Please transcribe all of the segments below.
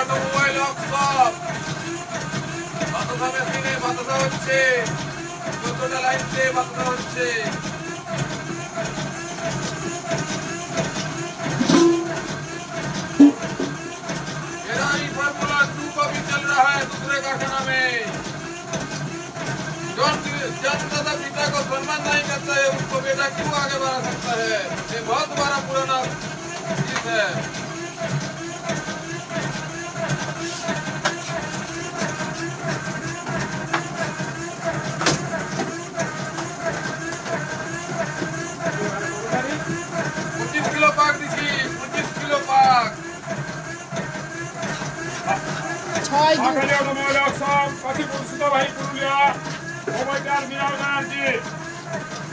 Automobile workshop বাতাসা মেশিনে বাতাসা হচ্ছে 14টা লাইন দিয়ে বাতাসা হচ্ছে। ये फॉर्मूला 2 का भी चल रहा है दूसरे कारखाना में। जो जन्मदाता पिता को सम्मान नहीं करता है उसको बेटा क्यों आगे बढ़ा सकता है? ये बहुत बड़ा पुराना चीज है।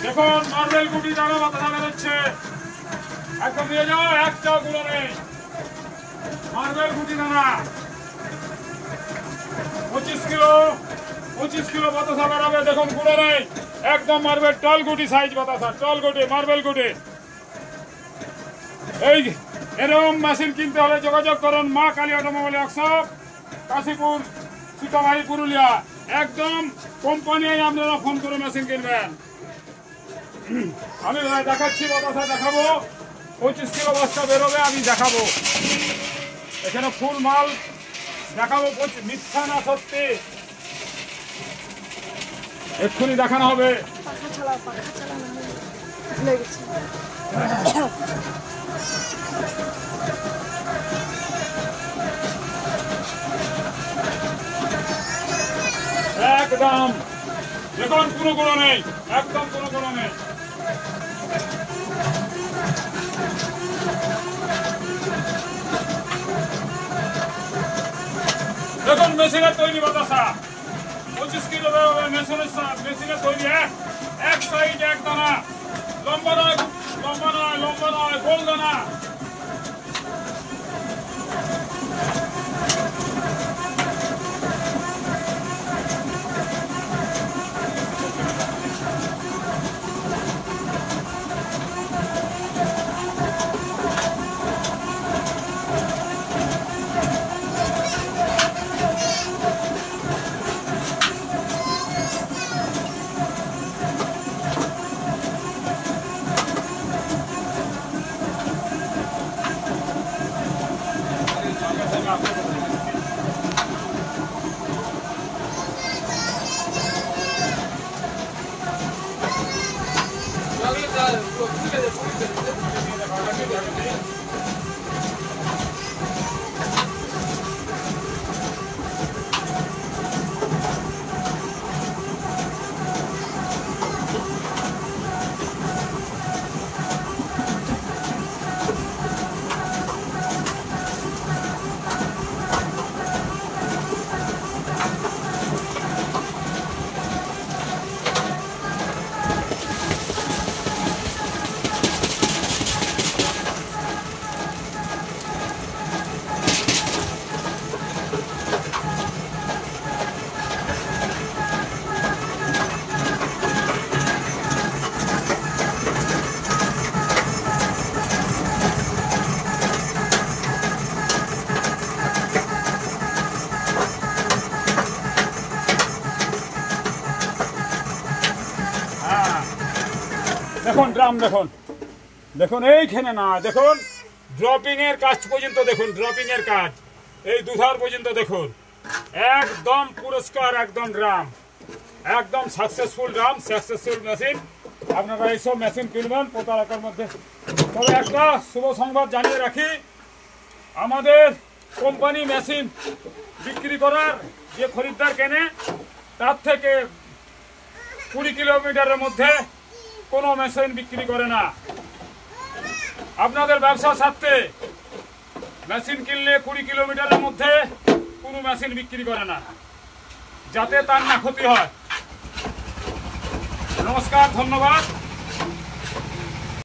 দেখুন মার্বেল গুটি দ্বারা বাতাসা বেরোচ্ছে, একদম নিয়ে যাও, একটাও গুঁড়ো নেই। মার্বেল গুটি দানা 25 কিলো বাতাসা বেরোবে। দেখুন গুঁড়ো নেই, একদম মার্বেল টল গুটি সাইজ বাতাসা, টল গুটি মার্বেল গুটি। এই এরকম মেশিন কিনতে হলে যোগাযোগ করুন মা কালী অটোমোবাইল ওয়ার্কশপ, কাশীপুর, সুতাবাড়ি, পুরুলিয়া। একদম কোম্পানি আপনারা ফোন করে মেশিন কিনবেন। আমি দেখাচ্ছি, বাতাসা দেখাবো, 25 কিলো বস্তা বেরোবে, আমি দেখাবো। এখানে ফুল মাল দেখাবো, মিথ্যা না সত্যি এক্ষুনি দেখানো হবে। একদম দেখুন কোনো গুঁড়ো নেই, একদম কোনো গুঁড়ো নেই। দেখুন মেশিনের তৈরি বাতাসা 25 কিলো বেরোবে। মেশিনের তৈরি এক সাইড এক দানা, লম্বা নয় লম্বা নয় লম্বা নয়, গোল দানা। দেখুন ড্রাম, দেখুন দেখুন এইখানে না, দেখুন ড্রপিং এর কাজ পর্যন্ত দেখুন, ড্রপিং এর কাজ এই দুধার পর্যন্ত দেখুন, একদম পুরস্কার, একদম ড্রাম, একদম সাকসেসফুল ড্রাম, সাকসেসফুল মেশিন। আপনারা এইসব মেশিন কিনবেন প্রতারকের মধ্যে। তবে একটা শুভ সংবাদ জানিয়ে রাখি, আমাদের কোম্পানি মেশিন বিক্রি করার যে খরিদ্দার কেনে তার থেকে 20 কিলোমিটারের মধ্যে কোনো মেশিন বিক্রি করে না। আপনাদের ব্যবসা স্বার্থে মেশিন কিনলে 20 কিলোমিটারের মধ্যে কোনো মেশিন বিক্রি করে না, যাতে তার না ক্ষতি হয়। নমস্কার, ধন্যবাদ।